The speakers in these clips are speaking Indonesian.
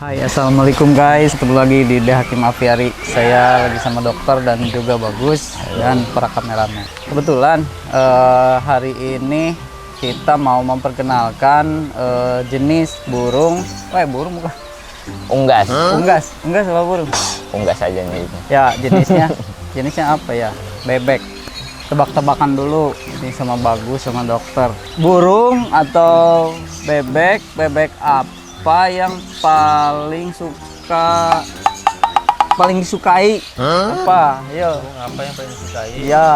Hai, assalamualaikum guys. Ketemu lagi di The Hakim Aviari. Saya lagi sama dokter dan juga Bagus dan para kameramen. Kebetulan hari ini kita mau memperkenalkan jenis burung. Burung bukan? Unggas. Unggas apa burung? Unggas aja nih. Ya, jenisnya apa ya? Bebek. Tebak-tebakan dulu ini sama Bagus sama dokter. Burung atau bebek? Bebek apa yang paling disukai? Apa? Ayo. Apa yang paling disukai? Iya,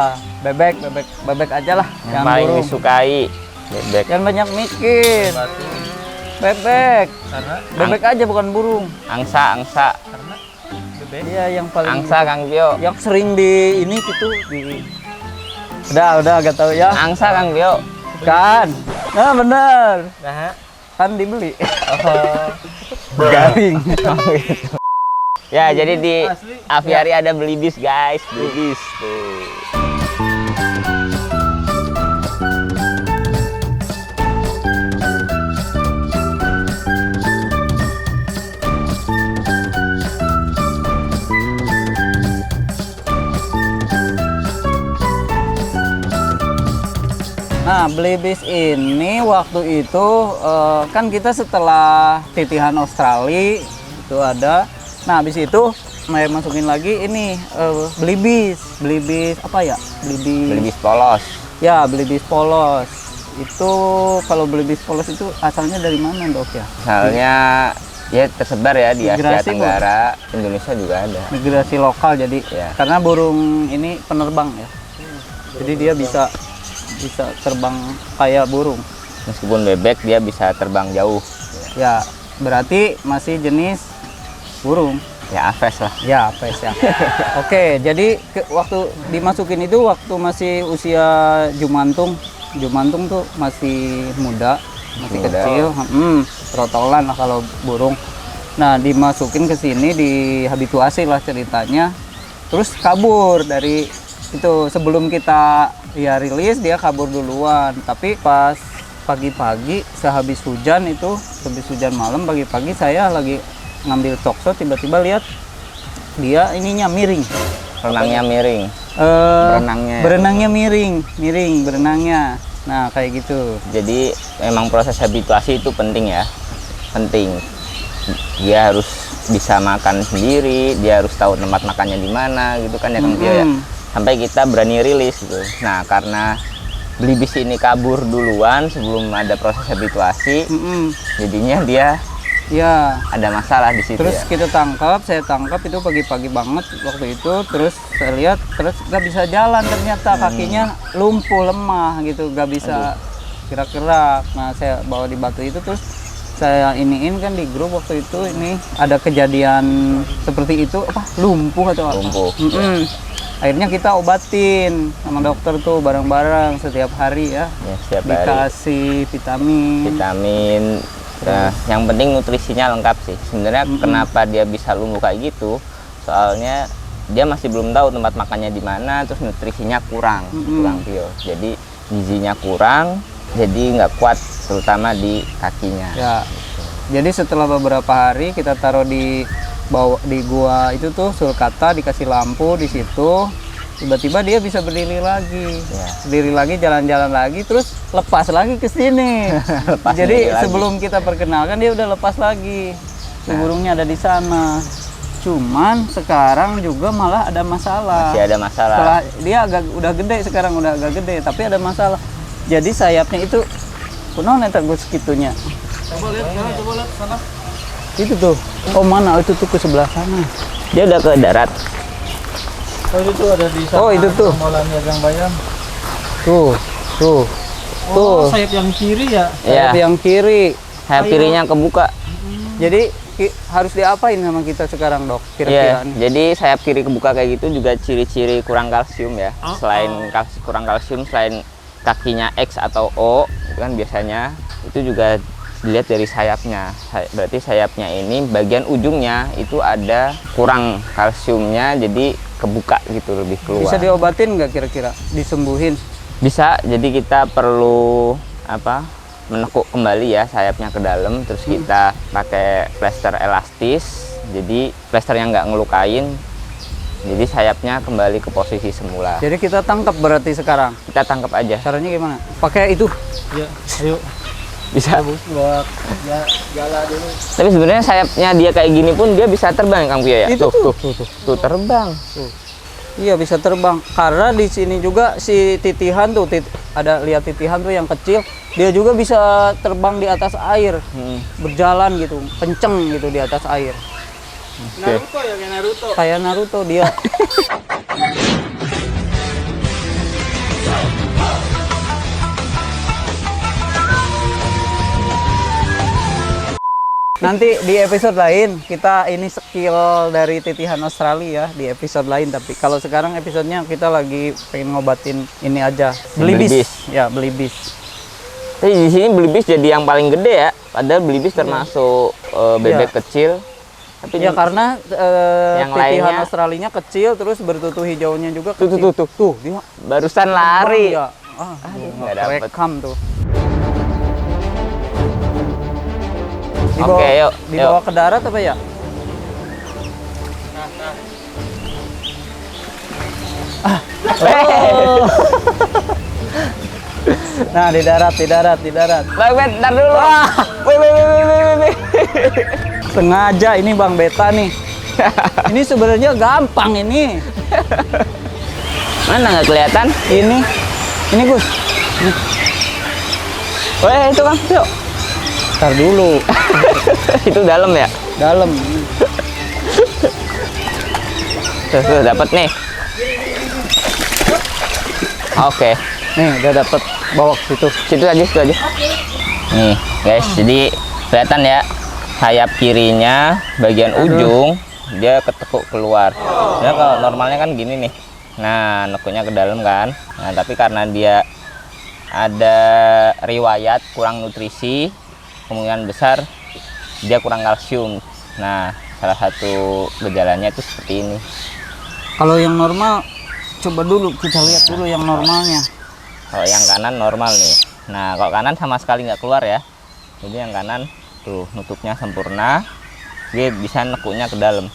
bebek aja lah. Yang paling disukai bebek. Jangan banyak mikir. Batu. Bebek. Karena Bebek aja bukan burung. Angsa. karena bebek. Iya, yang paling Angsa Kang Bio. yang sering di ini gitu di. Udah agak tahu ya. Angsa Kang Bio. Kan. Nah, bener. Nah, Kan dibeli. oh, Garing. Ya, jadi di asli. Aviari ada belibis guys, belibis tuh. Nah, belibis ini waktu itu kan kita setelah titihan Australia itu ada. Nah, habis itu saya masukin lagi ini belibis apa ya? Belibis polos. Ya, belibis polos. Itu kalau belibis polos itu asalnya dari mana, Dok ya? Misalnya ya tersebar ya di Asia Migrasi, Tenggara, Indonesia juga ada. Migrasi lokal jadi Ya. karena burung ini penerbang ya. Jadi dia bisa terbang kayak burung. Meskipun bebek dia bisa terbang jauh. Ya, berarti masih jenis burung. Ya aves lah. Ya, apes ya. Oke, jadi waktu dimasukin itu waktu masih usia jumantung. Jumantung tuh masih muda, masih Muda. kecil. Trotolan lah kalau burung. Nah, dimasukin ke sini dihabituasi lah ceritanya. Terus kabur dari itu sebelum kita rilis dia kabur duluan. Tapi pas pagi-pagi sehabis hujan malam pagi-pagi saya lagi ngambil tokso tiba-tiba lihat dia ininya miring. Renangnya miring. Berenangnya miring berenangnya. Nah, kayak gitu. Jadi memang proses habituasi itu penting ya. Penting. Dia harus bisa makan sendiri, dia harus tahu tempat makannya di mana gitu kan ya Kang Tio ya. Sampai kita berani rilis gitu. Nah, karena belibis ini kabur duluan sebelum ada proses habituasi, jadinya dia Ya. ada masalah di situ Terus ya. saya tangkap itu pagi-pagi banget waktu itu. Terus saya lihat, terus nggak bisa jalan ternyata kakinya lumpuh lemah gitu, nggak bisa gerak-gerak. Nah, saya bawa di batu itu terus saya iniin kan di grup waktu itu ini ada kejadian seperti itu apa lumpuh atau apa? Lumpuh. Akhirnya kita obatin sama dokter tuh bareng-bareng setiap hari ya. Ya, setiap hari Dikasih vitamin. Nah, yang penting nutrisinya lengkap sih. Sebenarnya kenapa dia bisa lumpuh kayak gitu? Soalnya dia masih belum tahu tempat makannya di mana, terus nutrisinya kurang Tio. Jadi gizinya kurang, jadi nggak kuat terutama di kakinya. Ya. Jadi setelah beberapa hari kita taruh di gua itu tuh sulcata, dikasih lampu di situ, tiba-tiba dia bisa berdiri lagi. Ya. Berdiri lagi, jalan-jalan lagi, terus lepas lagi ke sini. Jadi lagi. sebelum kita perkenalkan dia udah lepas lagi. Si burungnya ada di sana. Cuman sekarang juga malah ada masalah. Masih ada masalah. Setelah dia udah gede sekarang udah agak gede, tapi ada masalah. Jadi sayapnya itu kunaon eta Gus kitunya. coba lihat sana. Itu tuh. Oh, mana? Itu tuh ke sebelah sana. Dia udah ke darat. Oh, itu tuh ada di sana. Oh, itu tuh. Molannya Gang Bayam. Tuh. Oh, Tuh. sayap yang kiri ya. Sayap Ya, yang kiri. sayap kirinya kebuka. Jadi harus diapain sama kita sekarang, Dok? Iya, Kira-kira nih. jadi sayap kiri kebuka kayak gitu juga ciri-ciri kurang kalsium ya. Selain kurang kalsium, selain kakinya X atau O, itu kan biasanya itu juga dilihat dari sayapnya. Berarti sayapnya ini bagian ujungnya itu ada kurang kalsiumnya, jadi kebuka gitu, lebih keluar. Bisa diobatin nggak kira-kira? Disembuhin? Bisa, jadi kita perlu menekuk kembali ya sayapnya ke dalam, terus kita pakai plester elastis, jadi plester yang nggak ngelukain, jadi sayapnya kembali ke posisi semula. Jadi kita tangkap berarti sekarang. Kita tangkap aja. Caranya gimana? Pakai itu. Ya, ayo. Bisa. Buat ya gala dulu. Tapi sebenarnya sayapnya dia kayak gini pun dia bisa terbang, Kang Pio ya. Itu tuh. Tuh terbang. Iya bisa terbang. Karena di sini juga si titihan tuh, ada lihat titihan tuh yang kecil, dia juga bisa terbang di atas air, berjalan gitu, kenceng gitu di atas air. Naruto ya, kayak Naruto. Kayak Naruto dia. Nanti di episode lain kita ini skill dari titihan Australia ya, di episode lain. Tapi kalau sekarang episodenya kita lagi pengen ngobatin ini aja, belibis. Ya, belibis. Tapi di sini belibis jadi yang paling gede ya. Padahal belibis termasuk bebek kecil. Tapi Ya karena yang titihan lainnya- Australianya kecil, terus bertutu hijaunya juga Tuh, kecil. Tuh, dia barusan lari. Ya. nggak dapet. Rekam tuh. Oke, yuk. Dibawa ke darat apa ya? Oh. Nah, di darat. Bang Bet, ntar dulu. Wih. Sengaja ini Bang Beta nih. Ini sebenarnya gampang ini. Mana nggak kelihatan? Ini Gus. Weh, itu Kang. Yuk. Ntar dulu. Itu dalam ya? Dalam. Tuh, dapat nih. Oke. Nih, udah dapet, bawa ke situ. Situ aja. Nih, guys. Jadi kelihatan ya sayap kirinya bagian ujung dia ketekuk keluar. Ya kalau normalnya kan gini nih. Nah, nekuknya ke dalam kan. Nah, tapi karena dia ada riwayat kurang nutrisi, kemungkinan besar dia kurang kalsium. Nah, salah satu gejalanya itu seperti ini. Kalau yang normal, coba dulu kita lihat dulu yang normalnya. Kalau yang kanan normal nih. Nah, kalau kanan sama sekali nggak keluar ya. Jadi yang kanan tuh nutupnya sempurna, dia bisa nekuknya ke dalam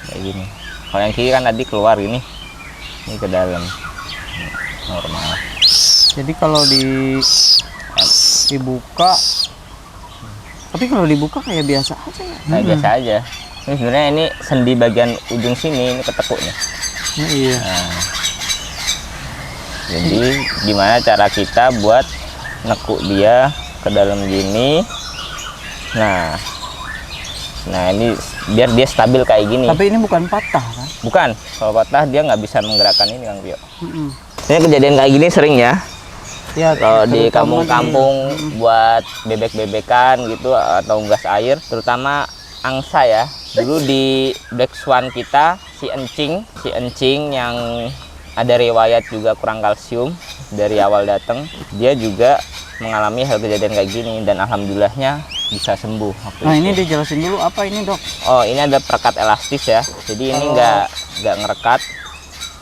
kayak gini. Kalau yang kiri kan tadi keluar ini ke dalam, normal. Jadi kalau dibuka, tapi kalau dibuka kayak biasa aja ya. Nah, biasa aja. Ini sebenarnya ini sendi bagian ujung sini ini ketekuk nih. Iya. Nah, jadi gimana cara kita buat nekuk dia ke dalam gini? Nah ini biar dia stabil kayak gini. Tapi ini bukan patah kan? Bukan, kalau patah dia nggak bisa menggerakkan ini Kang Pio. Ini kejadian kayak gini sering ya. Ya, Kalau di terutama kampung-kampung buat bebek-bebekan gitu atau gas air, terutama angsa ya. Dulu di Black Swan kita si encing yang ada riwayat juga kurang kalsium dari awal datang, dia juga mengalami hal kejadian kayak gini dan alhamdulillahnya bisa sembuh waktu Nah itu. ini dijelasin dulu apa ini Dok? Oh, ini ada perekat elastis ya. Jadi ini nggak ngerekat.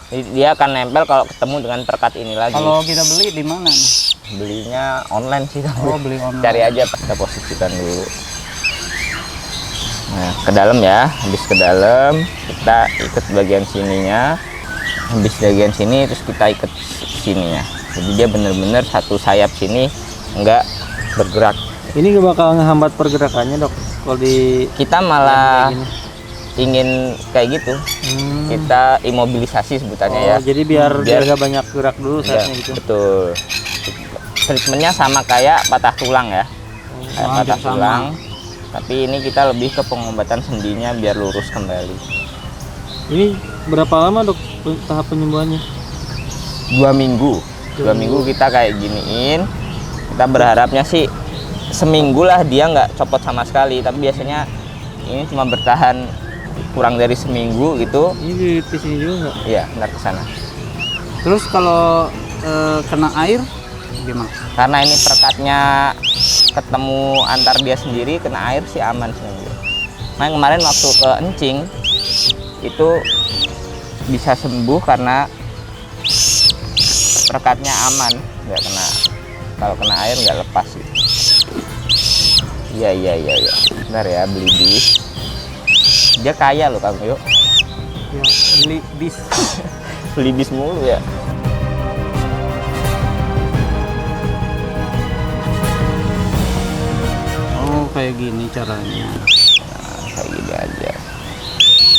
Jadi dia akan nempel kalau ketemu dengan perekat ini lagi. Kalau kita beli di mana nih? Belinya online sih. Oh, beli online. Cari aja, kita posisikan dulu. Nah, ke dalam ya. Habis ke dalam, kita ikat bagian sininya. Habis bagian sini terus kita ikat sininya. Jadi dia benar-benar satu sayap sini nggak bergerak. Ini gak bakal ngehambat pergerakannya Dok. Kalau di Kita malah kayak gini. ingin kayak gitu. Kita imobilisasi sebutannya ya. Jadi biar gak banyak gerak dulu Ya, sayapnya gitu. betul. Treatmentnya sama kayak patah tulang ya. Kayak patah hampir sama. tulang. Tapi ini kita lebih ke pengobatan sendinya biar lurus kembali. Ini berapa lama Dok tahap penyembuhannya? 2 minggu. 2 minggu kita kayak giniin. Kita berharapnya sih seminggu lah dia nggak copot sama sekali. Tapi biasanya ini cuma bertahan kurang dari seminggu gitu. Ini di sini juga nggak? Iya, ntar ke sana. Terus kalau kena air gimana? Karena ini perekatnya ketemu antar dia sendiri, kena air sih aman sih. Nah, kemarin waktu ke encing itu bisa sembuh karena perekatnya aman, nggak kena Kalau kena air nggak lepas sih. Iya. Bentar ya, beli bis. Dia kaya loh Kang Yo. Ya, beli bis. Beli bis mulu ya. Oh, kayak gini caranya. Nah, kayak gini aja.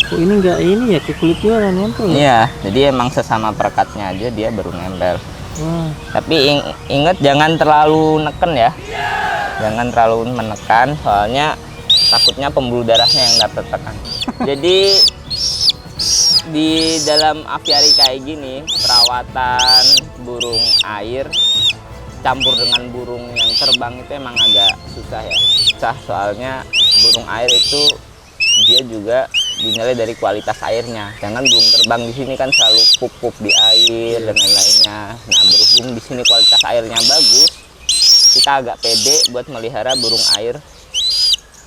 Oh, ini enggak ini ya, ke kulitnya nggak nempel ya? Iya, jadi emang sesama perekatnya aja dia baru nempel. Wah, Tapi ingat jangan terlalu neken ya. Jangan terlalu menekan, soalnya takutnya pembuluh darahnya yang dapat tekan. Jadi di dalam aviari kayak gini, perawatan burung air campur dengan burung yang terbang itu emang agak susah ya. Susah soalnya burung air itu dia juga dinilai dari kualitas airnya. Jangan burung terbang di sini kan selalu pup-pup di air dan lain-lainnya. Nah, berhubung di sini kualitas airnya bagus, kita agak pede buat melihara burung air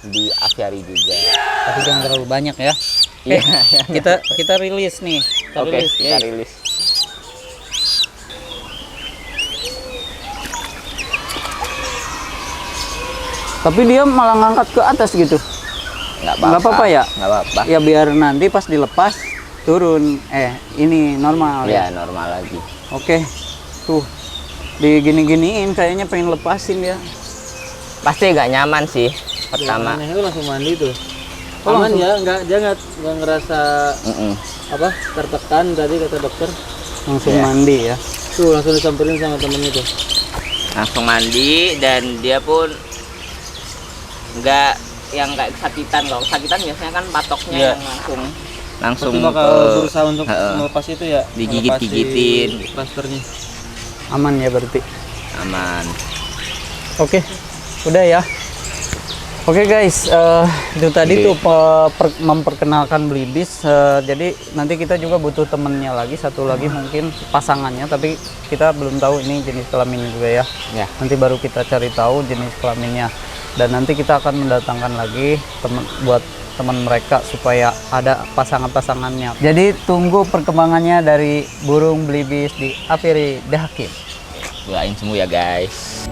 di aviari juga. Tapi jangan terlalu banyak ya. Iya. Kita rilis nih. Oke, kita rilis. Tapi dia malah ngangkat ke atas gitu. Nggak Nggak apa-apa ya? Nggak apa-apa. Ya biar nanti pas dilepas turun. Ini normal Ya, ya. normal lagi. Oke. Tuh. Digini-giniin kayaknya pengen lepasin ya. Pasti nggak nyaman sih pertama. aneh, itu langsung mandi tuh. Oh, Aman langsung. ya, nggak ngerasa Mm-mm. apa tertekan tadi kata dokter. Langsung Iya. mandi ya. Tuh langsung disamperin sama temennya tuh. Langsung mandi dan dia pun nggak yang kayak kesakitan. Loh, kesakitan biasanya kan patoknya Iya. yang langsung Berarti bakal ke- berusaha untuk Heeh. melepas itu ya. Digigit-gigitin. melepasin plasternya. Aman ya berarti. aman. Oke. Udah ya. Oke guys, itu tadi Oke. tuh memperkenalkan Blibis. Jadi nanti kita juga butuh temennya lagi, satu lagi mungkin pasangannya, tapi kita belum tahu ini jenis kelaminnya juga ya. Ya. Nanti baru kita cari tahu jenis kelaminnya. Dan nanti kita akan mendatangkan lagi buat teman mereka supaya ada pasangan-pasangannya. Jadi tunggu perkembangannya dari burung Blibis di Aviari The Hakim. Doain semua ya guys.